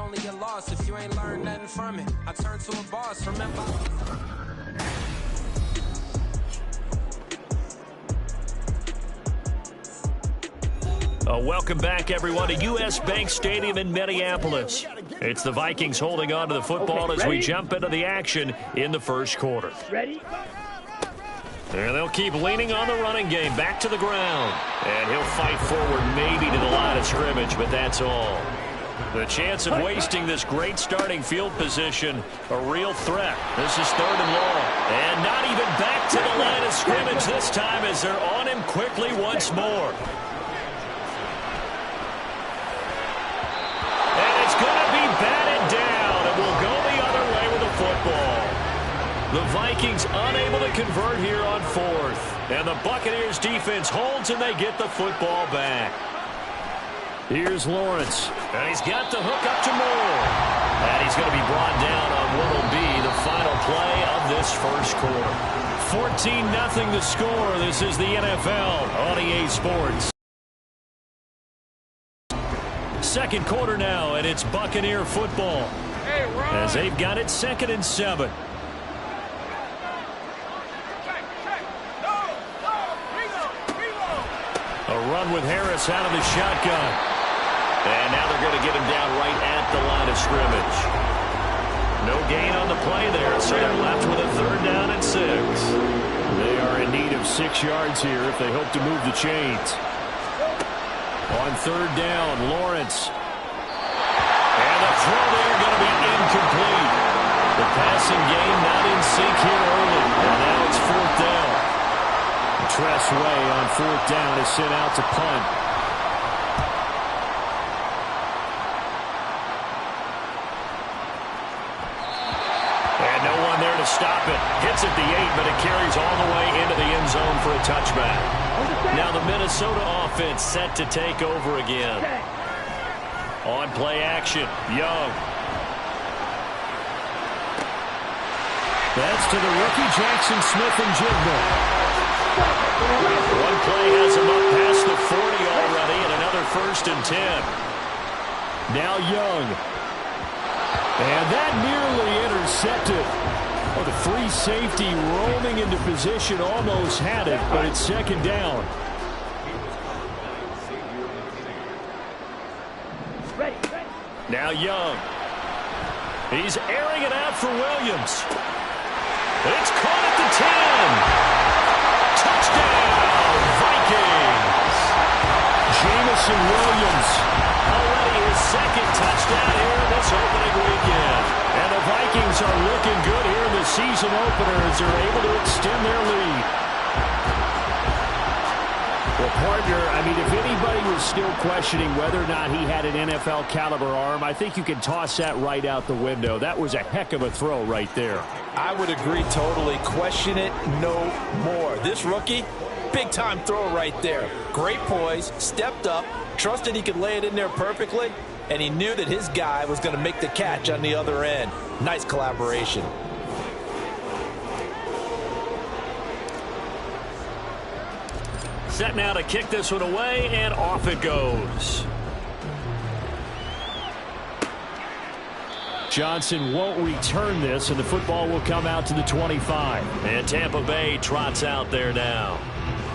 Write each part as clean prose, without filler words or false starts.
only a loss if you ain't learned nothing from it. I turned to a boss, remember? Welcome back, everyone, to U.S. Bank Stadium in Minneapolis. It's the Vikings holding on to the football as we jump into the action in the first quarter. Ready? And they'll keep leaning on the running game back to the ground. And he'll fight forward maybe to the line of scrimmage, but that's all. The chance of wasting this great starting field position, a real threat. This is 3rd and long. And not even back to the line of scrimmage this time as they're on him quickly once more. Batted down, and will go the other way with the football. The Vikings unable to convert here on 4th. And the Buccaneers defense holds, and they get the football back. Here's Lawrence. And he's got the hook up to Moore. And he's going to be brought down on what will be the final play of this first quarter. 14-0 the score. This is the NFL on EA Sports. Second quarter now, and it's Buccaneer football as they've got it 2nd and 7. A run with Harris out of the shotgun. And now they're going to get him down right at the line of scrimmage. No gain on the play there, so they're left with a 3rd down and 6. They are in need of 6 yards here if they hope to move the chains. On 3rd down, Lawrence. And the throw there going to be incomplete. The passing game not in sync here early. And now it's 4th down. Tress Way on 4th down is sent out to punt. And no one there to stop it. Hits at the 8, but it carries all the way into the end zone for a touchback. Now the Minnesota offense set to take over again. On play action, Young. That's to the rookie Jackson Smith-Njigba. One play has him up past the 40 already, and another 1st and 10. Now Young. And that nearly intercepted. Oh, the free safety roaming into position almost had it, but it's 2nd down. Now Young. He's airing it out for Williams. It's caught at the 10. Touchdown, Vikings. Jamison Williams. Already his 2nd touchdown here this opening weekend. And the Vikings are looking good here in the season opener as they're able to extend their lead. Well, partner, I mean, if anybody was still questioning whether or not he had an NFL caliber arm, I think you can toss that right out the window. That was a heck of a throw right there. I would agree totally. Question it no more. This rookie, big-time throw right there. Great poise, stepped up, trusted he could lay it in there perfectly, and he knew that his guy was going to make the catch on the other end. Nice collaboration. Set now to kick this one away, and off it goes. Johnson won't return this, and the football will come out to the 25. And Tampa Bay trots out there now.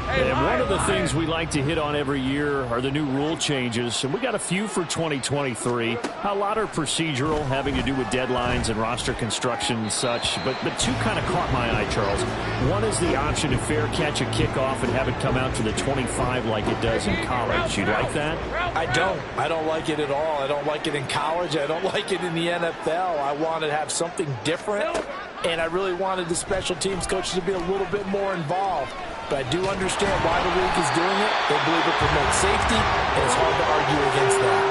And one of the things we like to hit on every year are the new rule changes, and we got a few for 2023. A lot are procedural, having to do with deadlines and roster construction and such, but 2 kind of caught my eye, Charles. One is the option to fair catch a kickoff and have it come out to the 25 like it does in college. You like that? I don't like it at all. I don't like it in college. I don't like it in the NFL. I want to have something different, and I really wanted the special teams coaches to be a little bit more involved. But I do understand why the league is doing it. They believe it promotes safety, and it's hard to argue against that.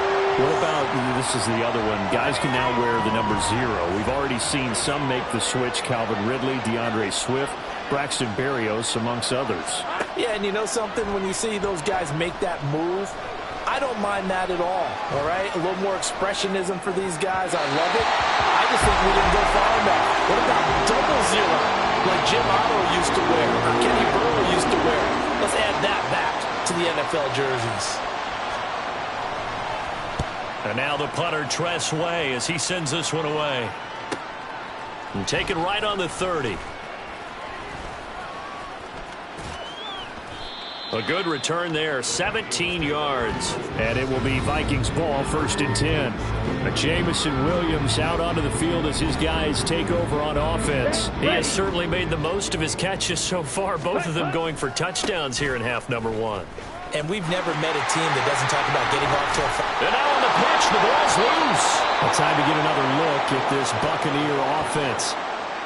What about, this is the other one, guys can now wear the number 0. We've already seen some make the switch, Calvin Ridley, DeAndre Swift, Braxton Berrios, amongst others. Yeah, and you know something? When you see those guys make that move, I don't mind that at all right? A little more expressionism for these guys. I love it. I just think we didn't go far enough. What about double 0? Like Jim Otto used to wear, or Kenny Burrow used to wear. Let's add that back to the NFL jerseys. And now the punter, Tress Way, as he sends this one away. And taken right on the 30. A good return there, 17 yards. And it will be Vikings ball, 1st and 10. Jamison Williams out onto the field as his guys take over on offense. He has certainly made the most of his catches so far, both of them going for touchdowns here in half number 1. And we've never met a team that doesn't talk about getting off to a... And now on the pitch, the ball's loose. Well, time to get another look at this Buccaneer offense.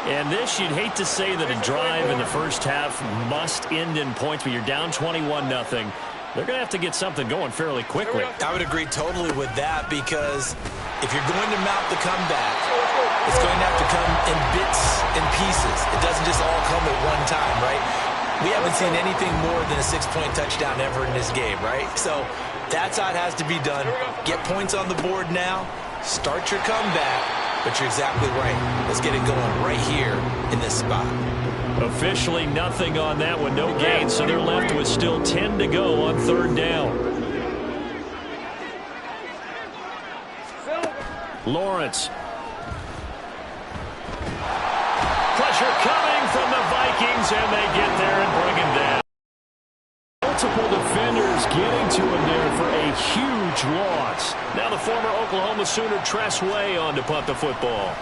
And this, you'd hate to say that a drive in the first half must end in points, but you're down 21-0. They're going to have to get something going fairly quickly. I would agree totally with that, because if you're going to mount the comeback, it's going to have to come in bits and pieces. It doesn't just all come at one time, right? We haven't seen anything more than a 6-point touchdown ever in this game, right? So that's how it has to be done. Get points on the board now. Start your comeback. But you're exactly right. Let's get it going right here in this spot. Officially nothing on that one. No gain, so they're left with still 10 to go on 3rd down. Lawrence. Pressure coming from the Vikings, and they get there and bring him down. Multiple defenders getting to him there for a huge loss. Now the former Oklahoma Sooner Tress Way on to punt the football.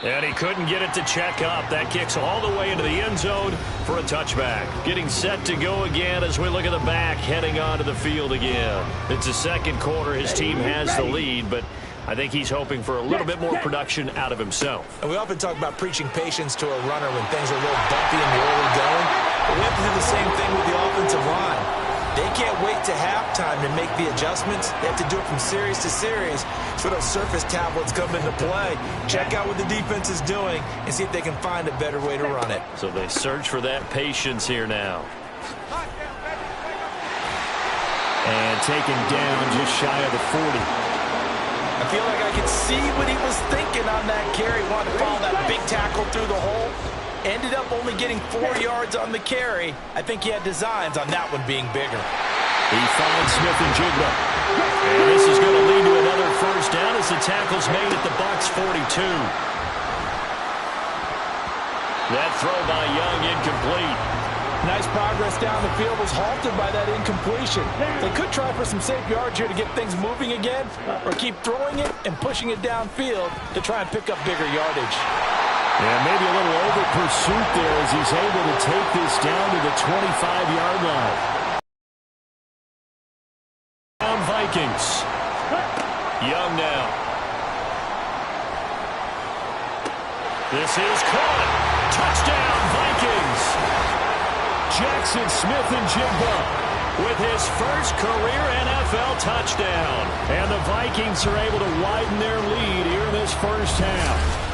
And he couldn't get it to check up. That kicks all the way into the end zone for a touchback. Getting set to go again as we look at the back, heading onto the field again. It's the second quarter. His team has the lead, but I think he's hoping for a little bit more production out of himself. And we often talk about preaching patience to a runner when things are a little bumpy in the early going. But we have to do the same thing with the offensive line. They can't wait to halftime to make the adjustments. They have to do it from series to series so those surface tablets come into play. Check out what the defense is doing and see if they can find a better way to run it. So they search for that patience here now. And taken down just shy of the 40. I feel like I could see what he was thinking on that carry. Wanted to follow that big tackle through the hole. Ended up only getting 4 yards on the carry. I think he had designs on that one being bigger. He finds Smith and Jigba. And this is going to lead to another first down as the tackle's made at the Bucs 42. That throw by Young incomplete. Nice progress down the field was halted by that incompletion. They could try for some safe yards here to get things moving again, or keep throwing it and pushing it downfield to try and pick up bigger yardage. And maybe a little over pursuit there as he's able to take this down to the 25-yard line. Down Vikings. Young now. This is caught. Touchdown Vikings. Jackson Smith and Jigba with his first career NFL touchdown. And the Vikings are able to widen their lead here in this first half.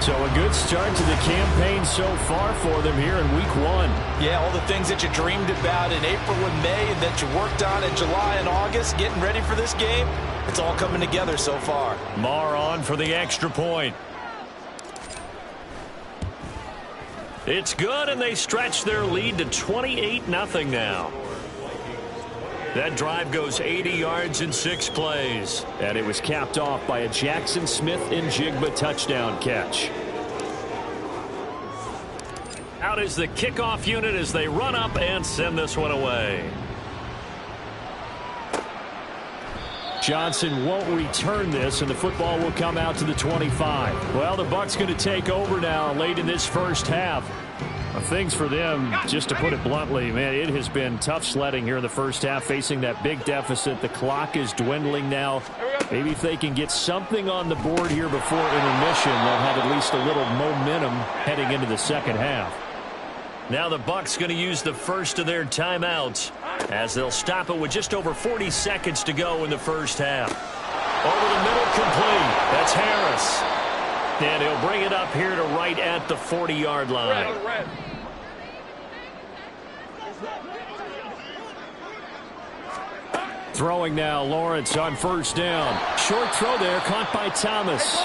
So a good start to the campaign so far for them here in week 1. Yeah, all the things that you dreamed about in April and May and that you worked on in July and August, getting ready for this game, it's all coming together so far. Marr on for the extra point. It's good, and they stretch their lead to 28-0 now. That drive goes 80 yards in 6 plays. And it was capped off by a Jackson Smith and Jigba touchdown catch. Out is the kickoff unit as they run up and send this one away. Johnson won't return this, and the football will come out to the 25. Well, the Bucs going to take over now late in this first half. Things for them, just to put it bluntly, man, it has been tough sledding here in the first half, facing that big deficit. The clock is dwindling now. Maybe if they can get something on the board here before intermission, they'll have at least a little momentum heading into the second half. Now the Bucs going to use the first of their timeouts as they'll stop it with just over 40 seconds to go in the first half. Over the middle, complete. That's Harris. And he'll bring it up here to right at the 40-yard line. Throwing now, Lawrence on first down. Short throw there, caught by Thomas.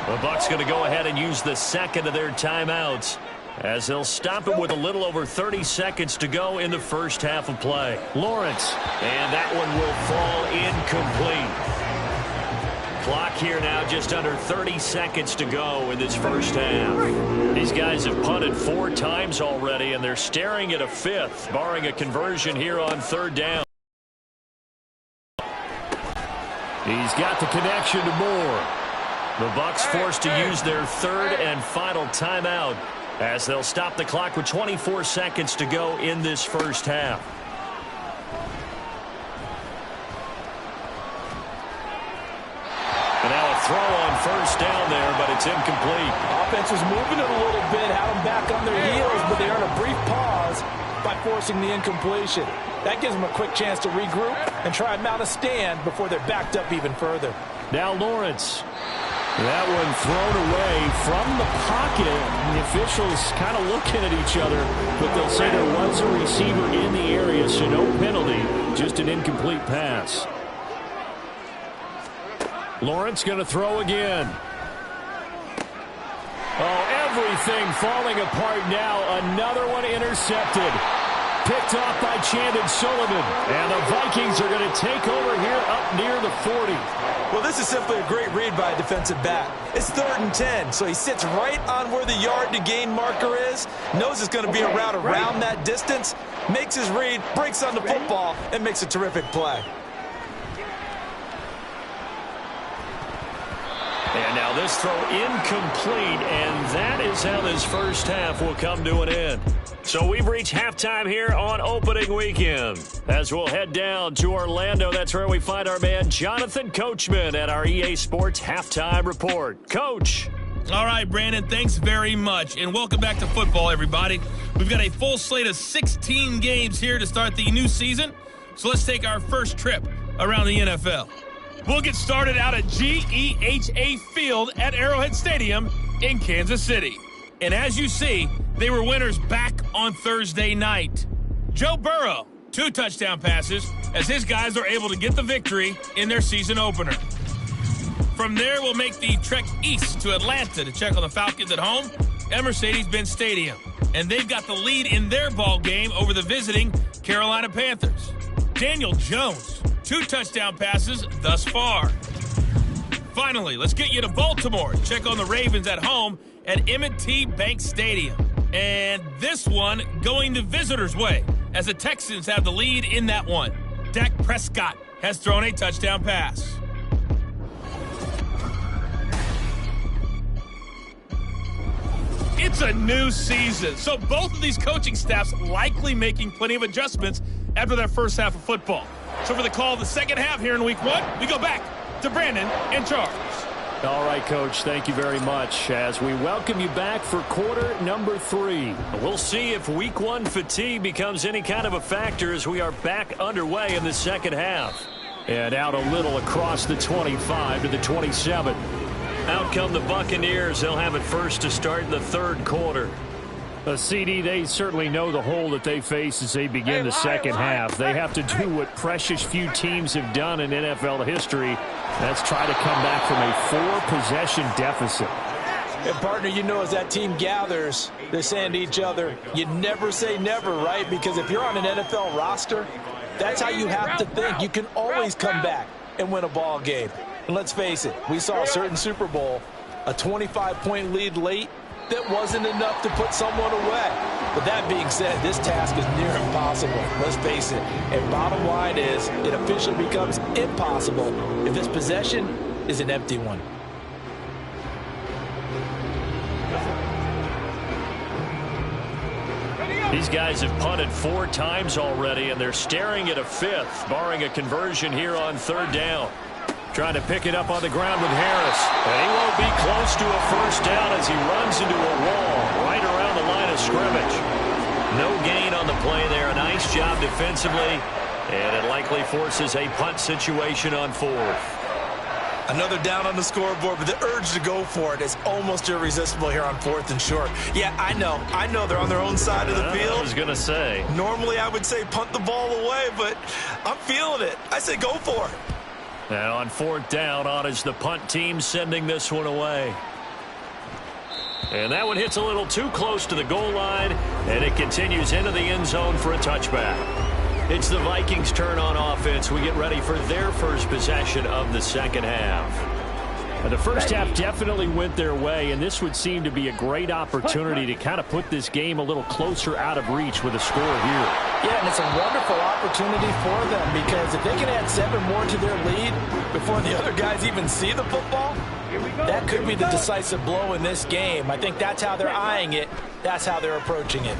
The Bucs going to go ahead and use the second of their timeouts as they'll stop it with a little over 30 seconds to go in the first half of play. Lawrence. And that one will fall incomplete. Clock here now, just under 30 seconds to go in this first half. These guys have punted 4 times already, and they're staring at a 5th, barring a conversion here on 3rd down. He's got the connection to Moore. The Bucs forced to use their 3rd and final timeout, as they'll stop the clock with 24 seconds to go in this first half. And now a throw on 1st down there, but it's incomplete. Offense was moving it a little bit, had them back on their heels, but they earned a brief pause by forcing the incompletion. That gives them a quick chance to regroup and try and mount a stand before they're backed up even further. Now Lawrence. That one thrown away from the pocket. The officials kind of looking at each other, but they'll say there was a receiver in the area, so no penalty, just an incomplete pass. Lawrence going to throw again. Oh, everything falling apart now. Another one intercepted. Picked off by Chandon Sullivan. And the Vikings are going to take over here up near the 40. Well, this is simply a great read by a defensive back. It's 3rd and 10, so he sits right on where the yard to gain marker is, knows it's going to be a route around that distance, makes his read, breaks on the football, and makes a terrific play. And now this throw incomplete, and that is how this first half will come to an end. So we've reached halftime here on opening weekend. As we'll head down to Orlando, that's where we find our man Jonathan Coachman at our EA Sports Halftime Report. Coach. All right, Brandon, thanks very much. And welcome back to football, everybody. We've got a full slate of 16 games here to start the new season. So let's take our first trip around the NFL. We'll get started out at GEHA Field at Arrowhead Stadium in Kansas City. And as you see, they were winners back on Thursday night. Joe Burrow, 2 touchdown passes, as his guys are able to get the victory in their season opener. From there, we'll make the trek east to Atlanta to check on the Falcons at home at Mercedes-Benz Stadium. And they've got the lead in their ball game over the visiting Carolina Panthers. Daniel Jones, 2 touchdown passes thus far. Finally, let's get you to Baltimore. Check on the Ravens at home at M&T Bank Stadium. And this one going the visitors' way, as the Texans have the lead in that one. Dak Prescott has thrown a touchdown pass. It's a new season, so both of these coaching staffs likely making plenty of adjustments after their first half of football. So for the call of the second half here in Week 1, we go back to Brandon and Charles. All right, Coach, thank you very much as we welcome you back for quarter number 3. We'll see if Week 1 fatigue becomes any kind of a factor as we are back underway in the second half. And out a little across the 25 to the 27. Out come the Buccaneers. They'll have it first to start in the 3rd quarter. CD, they certainly know the hole that they face as they begin the second half. They have to do what precious few teams have done in NFL history. That's try to come back from a 4-possession deficit. And, partner, you know, as that team gathers, they're saying to each other, you never say never, right? Because if you're on an NFL roster, that's how you have to think. You can always come back and win a ball game. And let's face it, we saw a certain Super Bowl, a 25-point lead late, that wasn't enough to put someone away. But that being said, this task is near impossible. Let's face it. And bottom line is, it officially becomes impossible if this possession is an empty one. These guys have punted 4 times already, and they're staring at a 5th, barring a conversion here on 3rd down. Trying to pick it up on the ground with Harris. And he won't be close to a first down as he runs into a wall right around the line of scrimmage. No gain on the play there. A nice job defensively. And it likely forces a punt situation on 4th. Another down on the scoreboard, but the urge to go for it is almost irresistible here on 4th and short. Yeah, I know they're on their own side of the field. I was going to say. Normally I would say punt the ball away, but I'm feeling it. I say go for it. And on 4th down, on is the punt team sending this one away. And that one hits a little too close to the goal line, and it continues into the end zone for a touchback. It's the Vikings' turn on offense. We get ready for their first possession of the second half. The first half definitely went their way, and this would seem to be a great opportunity to kind of put this game a little closer out of reach with a score here. Yeah, and it's a wonderful opportunity for them because if they can add 7 more to their lead before the other guys even see the football, that could be the decisive blow in this game. I think that's how they're eyeing it. That's how they're approaching it.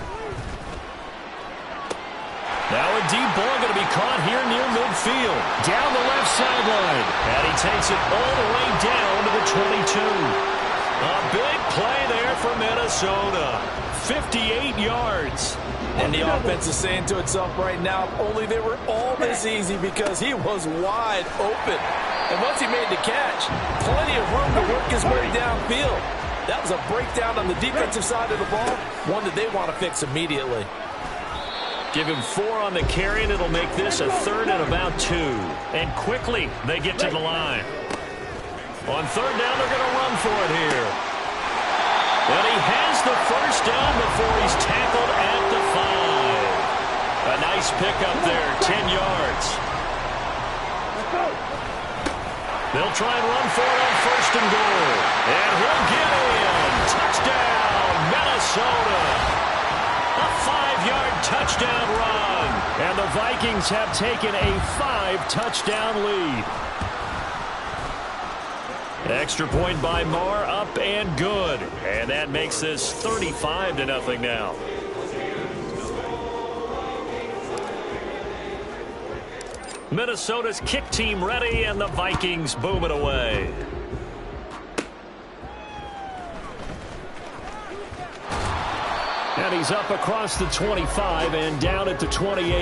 Now a deep ball going to be caught here near midfield. Down the left sideline. And he takes it all the way down to the 22. A big play there for Minnesota. 58 yards. And the offense is saying to itself right now, only they were all this easy because he was wide open. And once he made the catch, plenty of room to work his way downfield. That was a breakdown on the defensive side of the ball, one that they want to fix immediately. Give him 4 on the carry, and it'll make this a 3rd and about 2. And quickly, they get to the line. On 3rd down, they're going to run for it here. And he has the first down before he's tackled at the 5. A nice pickup there, 10 yards. They'll try and run for it on 1st and goal. And he'll get in. Touchdown, Minnesota. A 5-yard touchdown run. And the Vikings have taken a 5-touchdown lead. Extra point by Marr, up and good. And that makes this 35-0 now. Minnesota's kick team ready, and the Vikings boom it away. And he's up across the 25 and down at the 28.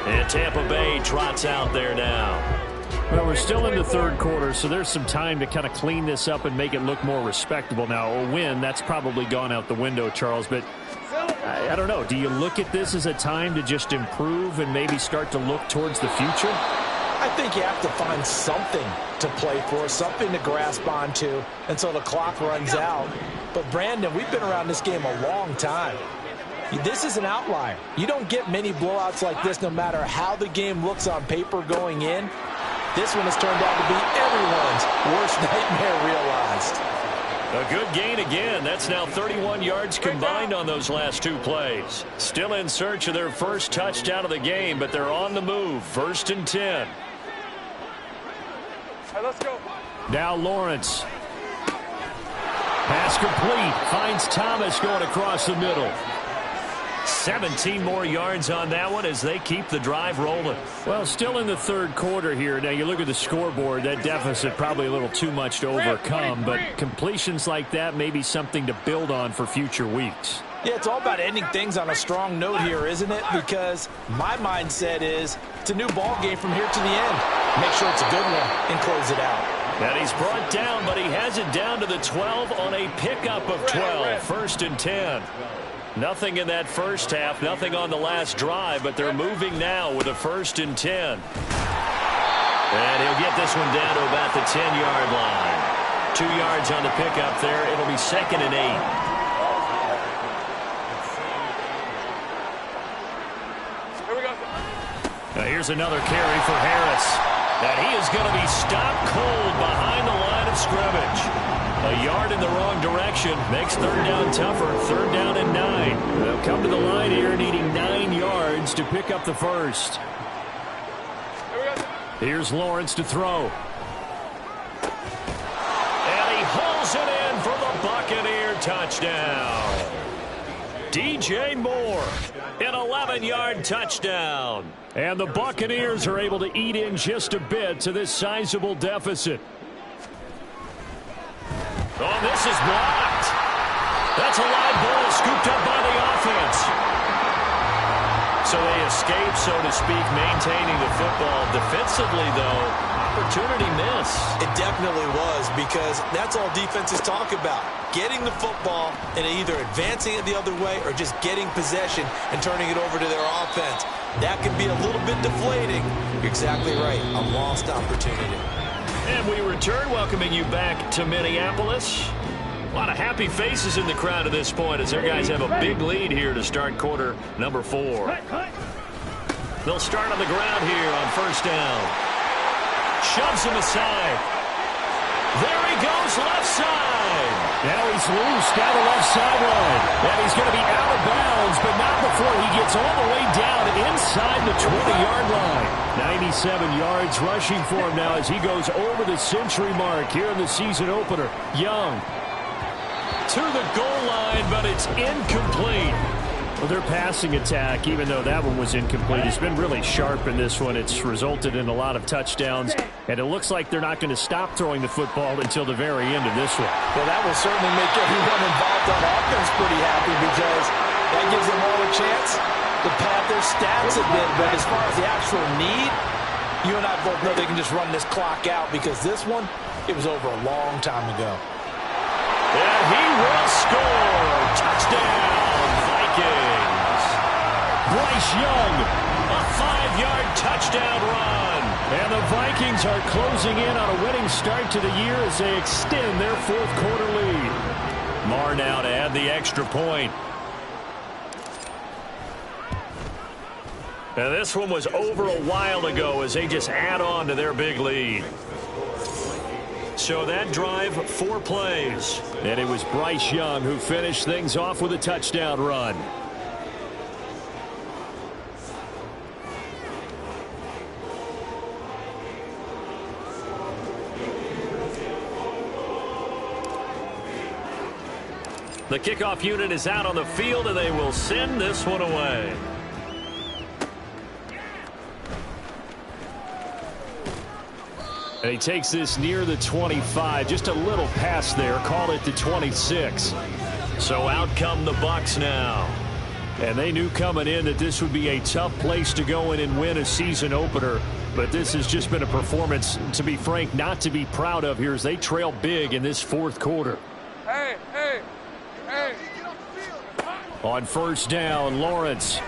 And Tampa Bay trots out there now. Well, we're still in the 3rd quarter, so there's some time to kind of clean this up and make it look more respectable. Now, a win, that's probably gone out the window, Charles, but I don't know. Do you look at this as a time to just improve and maybe start to look towards the future? I think you have to find something to play for, something to grasp onto until the clock runs out. But, Brandon, we've been around this game a long time. This is an outlier. You don't get many blowouts like this no matter how the game looks on paper going in. This one has turned out to be everyone's worst nightmare realized. A good gain again. That's now 31 yards combined on those last 2 plays. Still in search of their first touchdown of the game, but they're on the move. 1st and 10. All right, let's go. Now Lawrence. Pass complete. Finds Thomas going across the middle. 17 more yards on that one as they keep the drive rolling. Well, still in the 3rd quarter here. Now, you look at the scoreboard, that deficit probably a little too much to overcome, but completions like that may be something to build on for future weeks. Yeah, it's all about ending things on a strong note here, isn't it? Because my mindset is it's a new ball game from here to the end. Make sure it's a good one and close it out. And he's brought down, but he has it down to the 12 on a pickup of 12. 1st and 10. Nothing in that first half, nothing on the last drive, but they're moving now with a 1st and 10. And he'll get this one down to about the 10-yard line. 2 yards on the pickup there. It'll be 2nd and 8. Here we go. Now here's another carry for Harris. And he is going to be stopped cold behind the line of scrimmage. A yard in the wrong direction makes 3rd down tougher. 3rd down and 9. They'll come to the line here needing 9 yards to pick up the first. Here we go. Here's Lawrence to throw. And he hauls it in for the Buccaneer touchdown. DJ Moore, an 11-yard touchdown. And the Buccaneers are able to eat in just a bit to this sizable deficit. Oh, this is blocked. That's a live ball scooped up by the offense. So they escape, so to speak, maintaining the football. Defensively, though, opportunity miss. It definitely was, because that's all defenses talk about. Getting the football and either advancing it the other way or just getting possession and turning it over to their offense. That can be a little bit deflating. You're exactly right. A lost opportunity. And we return, welcoming you back to Minneapolis. A lot of happy faces in the crowd at this point as their guys have a big lead here to start quarter number 4. They'll start on the ground here on first down. Shoves him aside. There he goes, left side. Now he's loose down the left sideline. And he's going to be out of bounds, but not before he gets all the way down inside the 20-yard line. 97 yards rushing for him now as he goes over the century mark here in the season opener. Young to the goal line, but it's incomplete. Well, their passing attack, even though that one was incomplete, has been really sharp in this one. It's resulted in a lot of touchdowns, and it looks like they're not going to stop throwing the football until the very end of this one. Well, that will certainly make everyone involved on offense pretty happy because that gives them all a chance to pad their stats a bit. But as far as the actual need, you and I both know they can just run this clock out because this one, it was over a long time ago. And he will score. Touchdown, Vikings. Bryce Young, a 5-yard touchdown run. And the Vikings are closing in on a winning start to the year as they extend their fourth quarter lead. Marr now to add the extra point. Now this one was over a while ago as they just add on to their big lead. So that drive, 4 plays. And it was Bryce Young who finished things off with a touchdown run. The kickoff unit is out on the field, and they will send this one away. And he takes this near the 25. Just a little pass there. Call it the 26. So out come the Bucs now. And they knew coming in that this would be a tough place to go in and win a season opener. But this has just been a performance, to be frank, not to be proud of here as they trail big in this fourth quarter. Hey. On first down, Lawrence.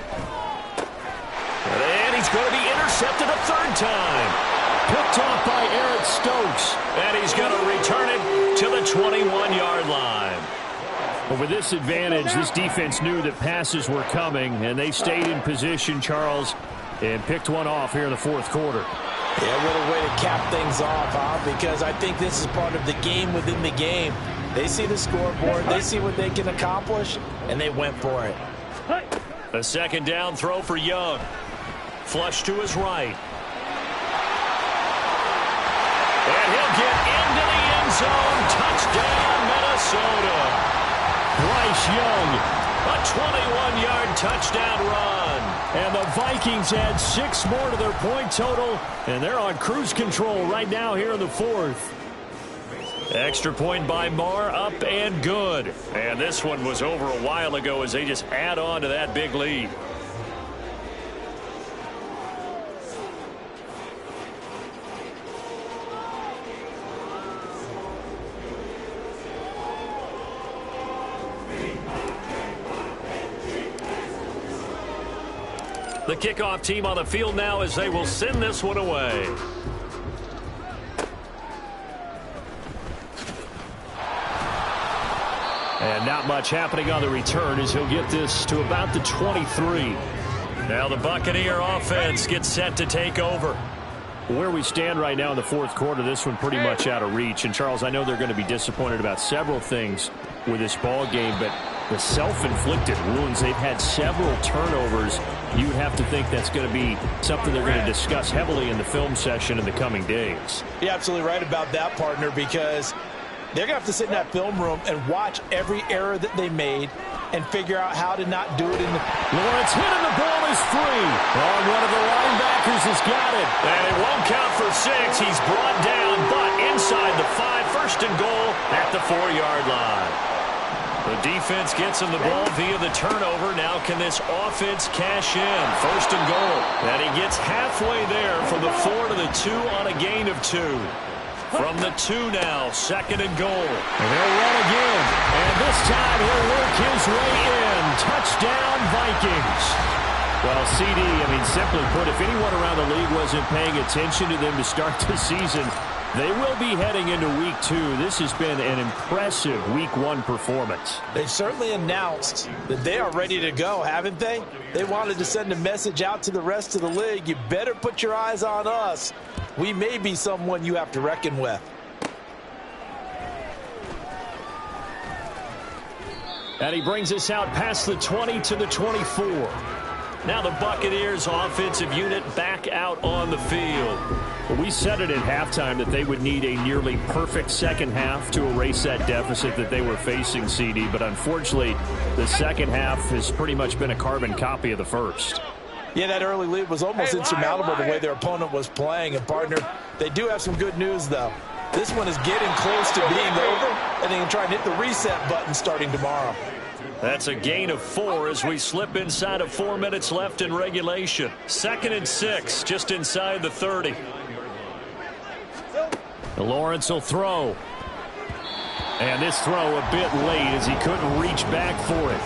And he's going to be intercepted a third time. Picked off by Eric Stokes. And he's going to return it to the 21-yard line. Well, with this advantage, this defense knew that passes were coming, and they stayed in position, Charles, and picked one off here in the fourth quarter. Yeah, what a way to cap things off, huh? Because I think this is part of the game within the game. They see the scoreboard, they see what they can accomplish, and they went for it. A second down throw for Young. Flush to his right. And he'll get into the end zone. Touchdown, Minnesota. Bryce Young. A 21-yard touchdown run. And the Vikings add 6 more to their point total, and they're on cruise control right now here in the fourth. Extra point by Marr, up and good. And this one was over a while ago as they just add on to that big lead. The kickoff team on the field now as they will send this one away. And not much happening on the return as he'll get this to about the 23. Now the Buccaneer offense gets set to take over. Where we stand right now in the fourth quarter, this one pretty much out of reach. And, Charles, I know they're going to be disappointed about several things with this ball game, but the self-inflicted wounds, they've had several turnovers. You'd have to think that's going to be something they're going to discuss heavily in the film session in the coming days. You're absolutely right about that, partner, because they're going to have to sit in that film room and watch every error that they made and figure out how to not do it in the... Lawrence hit and the ball is free. Oh, one of the linebackers has got it. And it won't count for 6. He's brought down, but inside the 5, first and goal at the 4-yard line. The defense gets him the ball via the turnover. Now can this offense cash in? First and goal. And he gets halfway there from the 4 to the 2 on a gain of 2. From the 2 now, second and goal. And he'll run again. And this time he'll work his way in. Touchdown, Vikings. Well, CD, simply put, if anyone around the league wasn't paying attention to them to start the season, they will be heading into Week 2. This has been an impressive Week 1 performance. They've certainly announced that they are ready to go, haven't they? They wanted to send a message out to the rest of the league. You better put your eyes on us. We may be someone you have to reckon with. And he brings us out past the 20 to the 24. Now the Buccaneers offensive unit back out on the field. Well, we said it at halftime that they would need a nearly perfect second half to erase that deficit that they were facing, CD. But unfortunately, the second half has pretty much been a carbon copy of the first. Yeah, that early lead was almost insurmountable the way their opponent was playing. And, partner, they do have some good news, though. This one is getting close to being over, and they can try and hit the reset button starting tomorrow. That's a gain of 4 as we slip inside of 4 minutes left in regulation. 2nd and 6, just inside the 30. Lawrence will throw. And this throw a bit late as he couldn't reach back for it.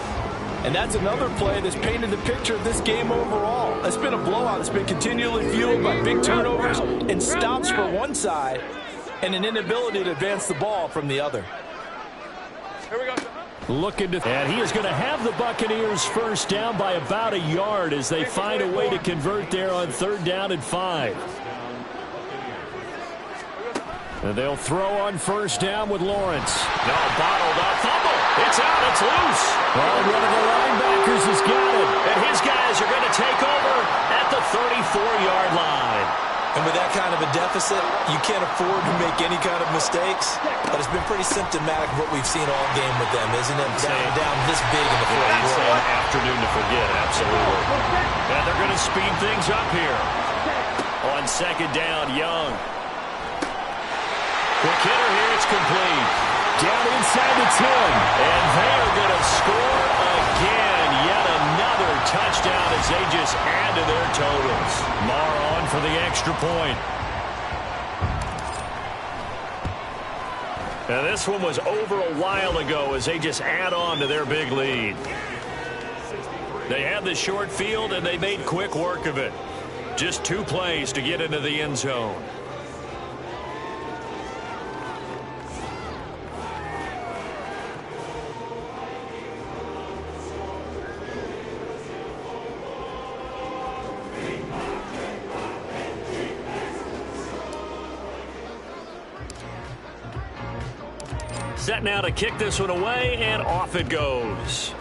And that's another play that's painted the picture of this game overall. It's been a blowout. It's been continually fueled by big turnovers and stops for one side and an inability to advance the ball from the other. Here we go. And he is going to have the Buccaneers first down by about a yard as they find a way to convert there on 3rd down and 5. And they'll throw on 1st down with Lawrence. No, bottled up. Fumble. It's out. It's loose. Well, one of the linebackers has got it. And his guys are going to take over at the 34-yard line. And with that kind of a deficit, you can't afford to make any kind of mistakes. But it's been pretty symptomatic of what we've seen all game with them, isn't it? Down this big in the fourth quarter. An afternoon to forget, absolutely. And they're going to speed things up here. On 2nd down, Young. Quick hitter here, it's complete. Down inside the 10. And they are going to score again. Yet another touchdown as they just add to their totals. Marr on for the extra point. And this one was over a while ago as they just add on to their big lead. They had the short field and they made quick work of it. Just 2 plays to get into the end zone. Set now to kick this one away, and off it goes.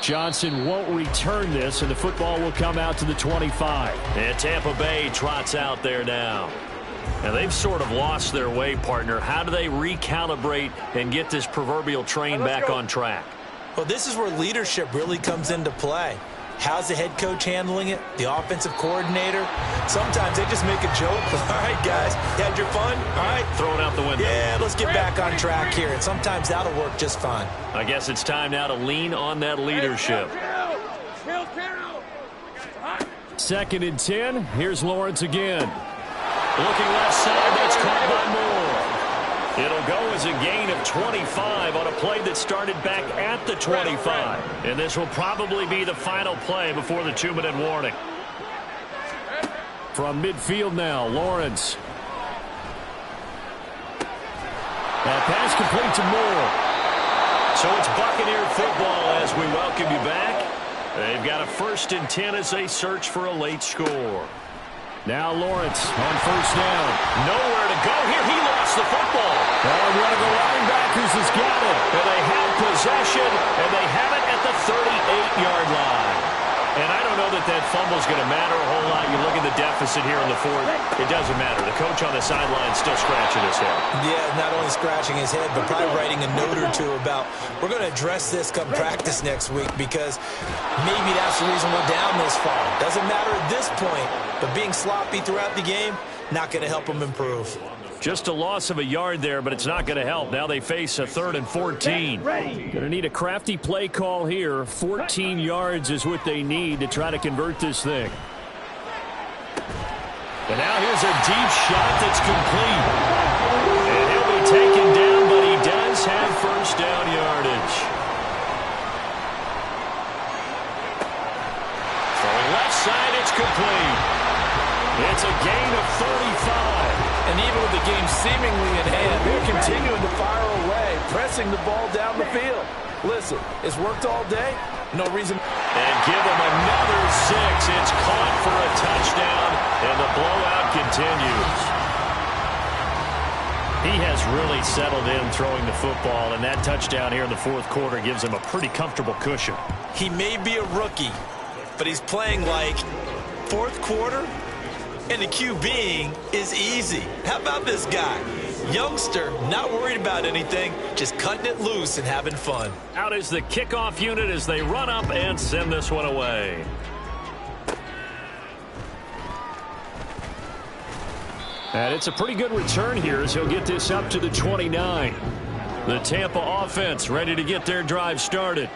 Johnson won't return this, and the football will come out to the 25. And Tampa Bay trots out there now. Now, they've sort of lost their way, partner. How do they recalibrate and get this proverbial train back on track? Well, this is where leadership really comes into play. How's the head coach handling it? The offensive coordinator? Sometimes they just make a joke. All right, guys, you had your fun? All right. Throw it out the window. Yeah, let's get back on track here. And sometimes that'll work just fine. I guess it's time now to lean on that leadership. 2nd and 10. Here's Lawrence again. Looking left side. That's caught by Moore. It'll go as a gain of 25 on a play that started back at the 25. And this will probably be the final play before the 2-minute warning. From midfield now, Lawrence. That pass complete to Moore. So it's Buccaneer football as we welcome you back. They've got a 1st and 10 as they search for a late score. Now Lawrence on 1st down. Nowhere to go here. He lost the football. And one of the linebackers has got it. And they have possession, and they have it at the 38-yard line. And I don't know that that fumble is going to matter a whole lot. You look at the deficit here in the 4th. It doesn't matter. The coach on the sideline still scratching his head. Yeah, not only scratching his head, but probably writing a note or two about, we're going to address this come practice next week because maybe that's the reason we're down this far. Doesn't matter at this point, but being sloppy throughout the game, not going to help them improve. Just a loss of a yard there, but it's not going to help. Now they face a 3rd and 14. Going to need a crafty play call here. 14 yards is what they need to try to convert this thing. And now here's a deep shot that's complete. And he'll be taken down, but he does have 1st down yardage. inside, it's complete. It's a gain of 35. And even with the game seemingly in hand, they're continuing to fire away, pressing the ball down the field. Listen, it's worked all day. No reason. And give them another 6. It's caught for a touchdown, and the blowout continues. He has really settled in throwing the football, and that touchdown here in the fourth quarter gives him a pretty comfortable cushion. He may be a rookie, but he's playing like fourth quarter, and the QBing is easy. How about this guy? Youngster, not worried about anything, just cutting it loose and having fun. Out is the kickoff unit as they run up and send this one away. And it's a pretty good return here as he'll get this up to the 29. The Tampa offense ready to get their drive started.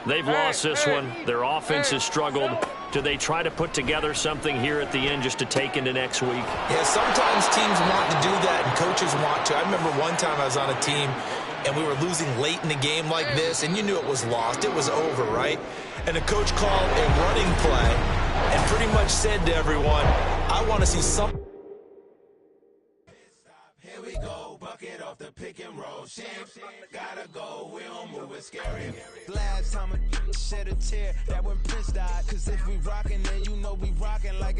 They've lost this one. Their offense has struggled. Do they try to put together something here at the end just to take into next week? Yeah, sometimes teams want to do that and coaches want to. I remember one time I was on a team and we were losing late in the game like this, and you knew it was lost. It was over, right? And the coach called a running play and pretty much said to everyone, I want to see something. Here we go, bucket off the pick and roll. Champs, gotta go, we don't move it scary. Last time a shed a tear, that when Prince died. Cause if we rockin', then you know we rockin' like